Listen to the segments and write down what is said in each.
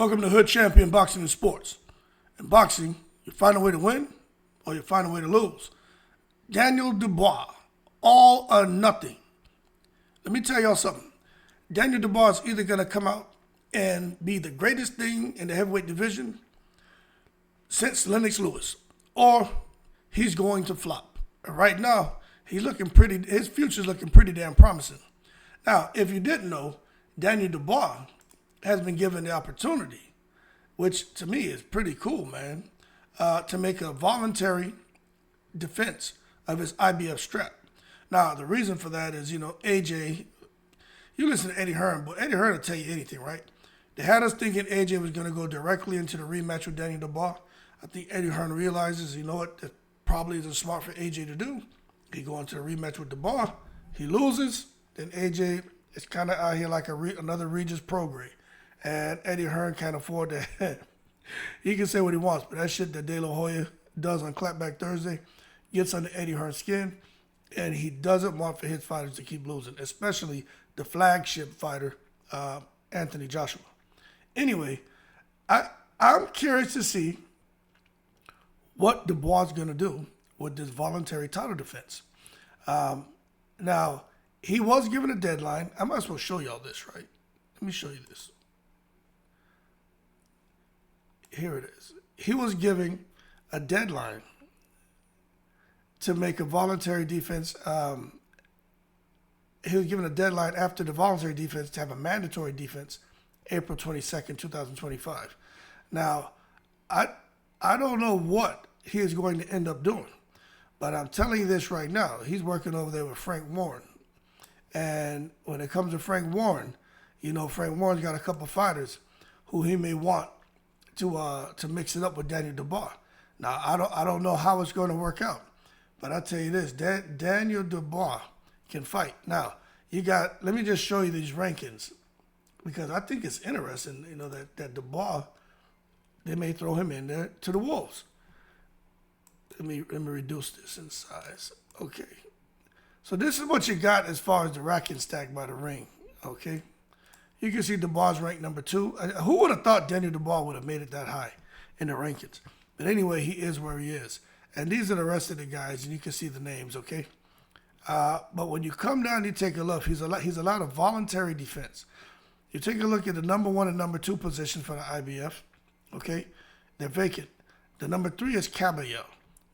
Welcome to Hood Champion Boxing and Sports. In boxing, you find a way to win or you find a way to lose. Daniel Dubois, all or nothing. Let me tell y'all something. Daniel Dubois is either going to come out and be the greatest thing in the heavyweight division since Lennox Lewis, or he's going to flop. And right now, his future's looking pretty damn promising. Now, if you didn't know, Daniel Dubois has been given the opportunity, which to me is pretty cool, man, to make a voluntary defense of his IBF strap. Now, the reason for that is, AJ, you listen to Eddie Hearn, but Eddie Hearn will tell you anything, right? They had us thinking AJ was going to go directly into the rematch with Daniel Dubois. I think Eddie Hearn realizes, that probably isn't smart for AJ to do. He go into the rematch with Dubois, he loses, then AJ is kind of out here like another Regis Prograis. And Eddie Hearn can't afford that. He can say what he wants, but that shit that De La Hoya does on Clapback Thursday gets under Eddie Hearn's skin, and he doesn't want for his fighters to keep losing, especially the flagship fighter, Anthony Joshua. Anyway, I'm curious to see what Dubois is going to do with this voluntary title defense. Now, he was given a deadline. I might as well show y'all this, right? Let me show you this. Here it is. He was giving a deadline to make a voluntary defense. He was given a deadline after the voluntary defense to have a mandatory defense, April 22nd, 2025. Now, I don't know what he is going to end up doing, but I'm telling you this right now. He's working over there with Frank Warren. And when it comes to Frank Warren, Frank Warren's got a couple fighters who he may want to mix it up with Daniel Dubois. Now, I don't know how it's going to work out, but I'll tell you this, Daniel Dubois can fight. Now, let me just show you these rankings, because I think it's interesting, that Dubois, they may throw him in there to the Wolves. Let me reduce this in size. Okay. So this is what you got as far as the rack and stack by the ring, okay? You can see Dubois ranked number 2. Who would have thought Daniel Dubois would have made it that high in the rankings? But anyway, he is where he is. And these are the rest of the guys, and you can see the names, okay? But when you come down and you take a look, he's allowed a voluntary defense. You take a look at the number 1 and number 2 position for the IBF, okay? They're vacant. The number 3 is Caballero.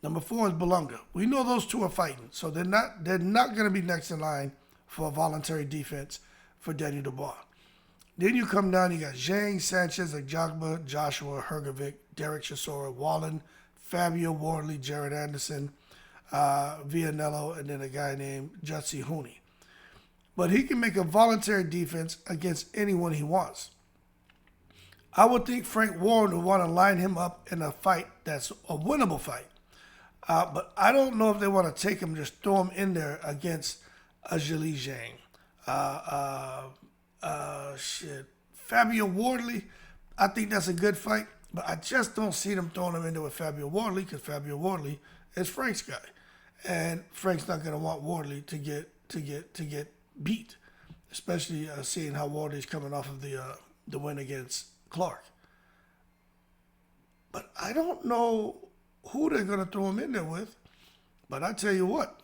Number 4 is Belunga. We know those two are fighting, so they're not going to be next in line for a voluntary defense for Daniel Dubois. Then you come down, you got Zhang, Sanchez, Ajagba, Joshua, Hergovic, Derek Chisora, Wallen, Fabio, Wardley, Jared Anderson, Villanello, and then a guy named Jutsi Hooney. But he can make a voluntary defense against anyone he wants. I would think Frank Warren would want to line him up in a fight that's a winnable fight. But I don't know if they want to take him, just throw him in there against Zhili Zhang. Fabio Wardley, I think that's a good fight, but I just don't see them throwing him in there with Fabio Wardley, because Fabio Wardley is Frank's guy, and Frank's not going to want Wardley to get beat, especially seeing how Wardley's coming off of the win against Clark. But I don't know who they're going to throw him in there with, but I tell you what,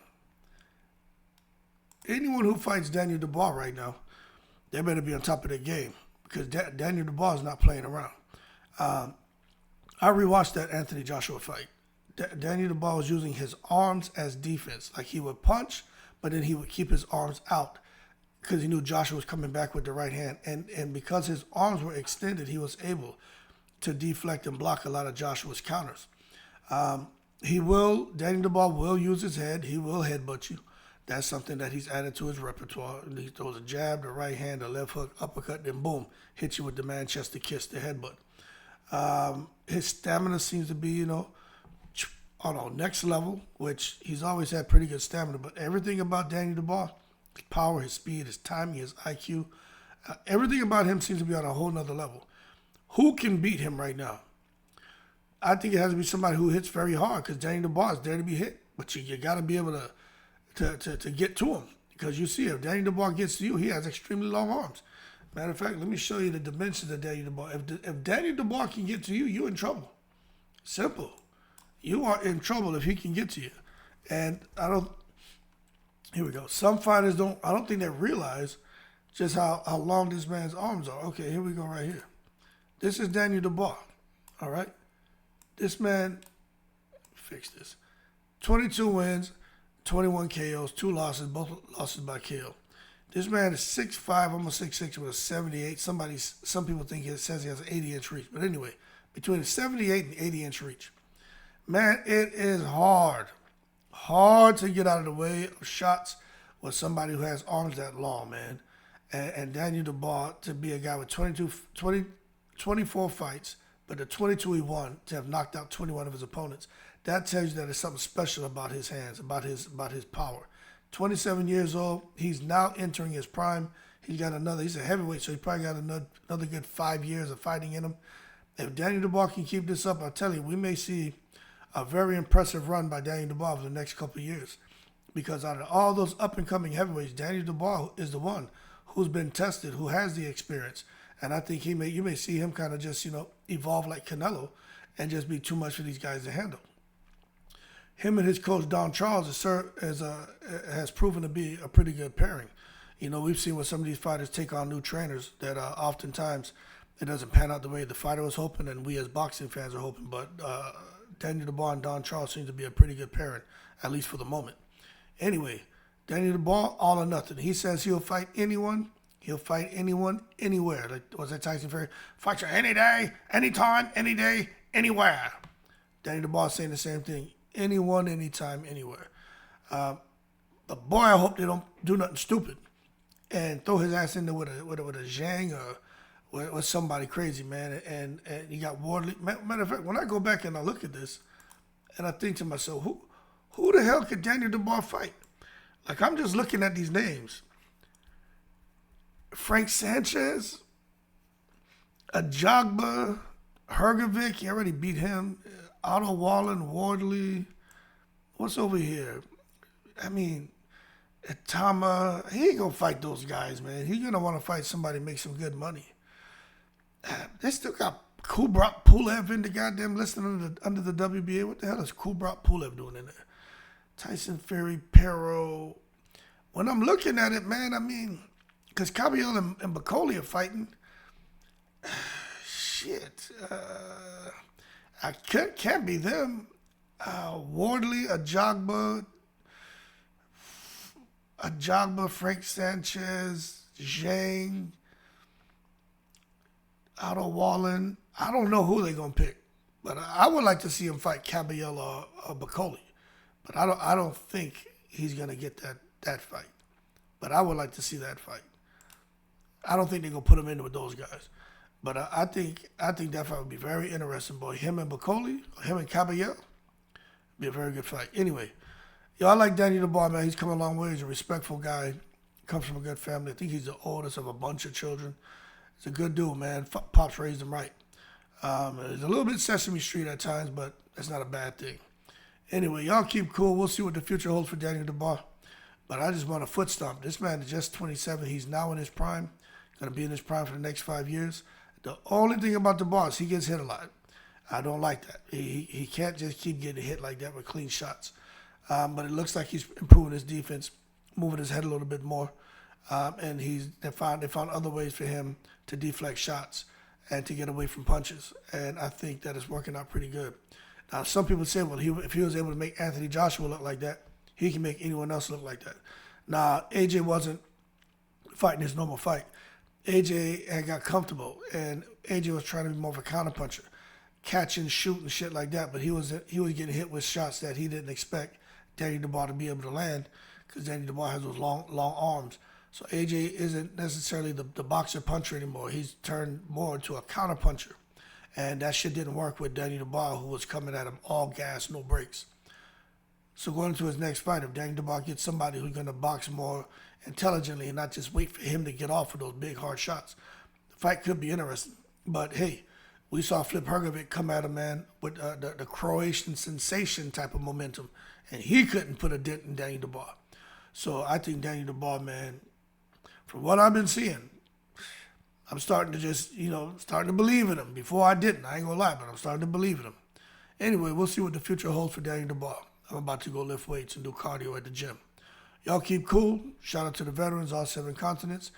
anyone who fights Daniel Dubois right now, they better be on top of their game, because Daniel Dubois is not playing around. I rewatched that Anthony Joshua fight. Daniel Dubois was using his arms as defense. Like, he would punch, but then he would keep his arms out because he knew Joshua was coming back with the right hand. And because his arms were extended, he was able to deflect and block a lot of Joshua's counters. Daniel Dubois will use his head. He will headbutt you. That's something that he's added to his repertoire. He throws a jab, the right hand, the left hook, uppercut, then boom, hits you with the Manchester kiss, the headbutt. His stamina seems to be, on a next level, which he's always had pretty good stamina. But everything about Daniel Dubois, his power, his speed, his timing, his IQ, everything about him seems to be on a whole nother level. Who can beat him right now? I think it has to be somebody who hits very hard, because Daniel Dubois is there to be hit. But you got to be able to get to him, because you see, if Daniel Dubois gets to you, he has extremely long arms. Matter of fact, let me show you the dimensions of Daniel Dubois. If Daniel Dubois can get to you, you're in trouble. Simple. You are in trouble if he can get to you. And I don't. Here we go. Some fighters don't. I don't think they realize just how long this man's arms are. Okay, here we go right here. This is Daniel Dubois. All right. This man. Fix this. 22 wins, 21 KOs, 2 losses, both losses by KO. This man is 6'5", almost 6'6", with a 78. Some people think it says he has an 80-inch reach. But anyway, between a 78 and 80-inch reach. Man, it is hard to get out of the way of shots with somebody who has arms that long, man. And Daniel Dubois, to be a guy with 24 fights, but the 22 he won, to have knocked out 21 of his opponents, that tells you that there's something special about his hands, about his power. 27 years old, he's now entering his prime. He's a heavyweight, so he probably got another good 5 years of fighting in him. If Daniel Dubois can keep this up, I'll tell you, we may see a very impressive run by Daniel Dubois over the next couple of years. Because out of all those up-and-coming heavyweights, Daniel Dubois is the one who's been tested, who has the experience. And I think you may see him kind of just, evolve like Canelo and just be too much for these guys to handle. Him and his coach, Don Charles, has proven to be a pretty good pairing. We've seen when some of these fighters take on new trainers that oftentimes it doesn't pan out the way the fighter was hoping and we as boxing fans are hoping. But Daniel Dubois and Don Charles seems to be a pretty good pairing, at least for the moment. Anyway, Daniel Dubois, all or nothing. He says he'll fight anyone. He'll fight anyone, anywhere. Like, was that Tyson Fury? Fight you any day, anytime, any day, anywhere. Daniel Dubois saying the same thing. Anyone, anytime, anywhere. But boy, I hope they don't do nothing stupid and throw his ass in there with a Zhang or with somebody crazy, man. And you got Wardley. Matter of fact, when I go back and I look at this, and I think to myself, who the hell could Daniel Dubois fight? Like, I'm just looking at these names. Frank Sanchez, Ajagba, Hergovic, he already beat him. Otto Wallen, Wardley. What's over here? I mean, Tama. He ain't gonna fight those guys, man. He's gonna want to fight somebody and make some good money. They still got Kubrat Pulev in the goddamn list under the WBA. What the hell is Kubrat Pulev doing in there? Tyson Fury, Pero. When I'm looking at it, man, I mean, because Caballero and Bacoli are fighting. Shit. I can't be them. Wardley, Ajagba, Frank Sanchez, Zhang, Otto Wallen. I don't know who they're gonna pick, but I would like to see him fight Caballero or Bacoli. But I don't think he's gonna get that fight. But I would like to see that fight. I don't think they're gonna put him in with those guys. But I think that fight would be very interesting, boy. Him and Bacoli, him and Caballero, be a very good fight. Anyway, I like Daniel Dubois, man. He's come a long way. He's a respectful guy. Comes from a good family. I think he's the oldest of a bunch of children. He's a good dude, man. Pops raised him right. It's a little bit Sesame Street at times, but that's not a bad thing. Anyway, y'all keep cool. We'll see what the future holds for Daniel Dubois. But I just want to foot stomp. This man is just 27. He's now in his prime. Going to be in his prime for the next 5 years. The only thing about Dubois is he gets hit a lot. I don't like that. He can't just keep getting hit like that with clean shots. But it looks like he's improving his defense, moving his head a little bit more. And they found other ways for him to deflect shots and to get away from punches. And I think that is working out pretty good. Now, some people say, well, if he was able to make Anthony Joshua look like that, he can make anyone else look like that. Now, AJ wasn't fighting his normal fight. AJ had got comfortable, and AJ was trying to be more of a counterpuncher, catching, shooting, shit like that. But he was getting hit with shots that he didn't expect Daniel Dubois to be able to land, because Daniel Dubois has those long arms. So AJ isn't necessarily the boxer puncher anymore. He's turned more into a counterpuncher, and that shit didn't work with Daniel Dubois, who was coming at him all gas, no brakes. So going into his next fight, if Daniel Dubois gets somebody who's going to box more intelligently and not just wait for him to get off of those big, hard shots, the fight could be interesting. But, hey, we saw Flip Hergovic come at him, man, with the Croatian sensation type of momentum, and he couldn't put a dent in Daniel Dubois. So I think Daniel Dubois, man, from what I've been seeing, I'm starting to just, starting to believe in him. Before I didn't. I ain't gonna lie, but I'm starting to believe in him. Anyway, we'll see what the future holds for Daniel Dubois. I'm about to go lift weights and do cardio at the gym. Y'all keep cool. Shout out to the veterans, all 7 continents.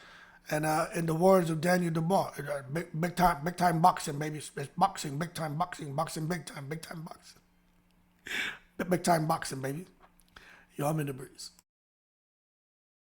And in the words of Daniel Dubois, big time boxing, baby. It's boxing, big time boxing, boxing, big time boxing. Big time boxing, baby. Yo, I'm in the breeze.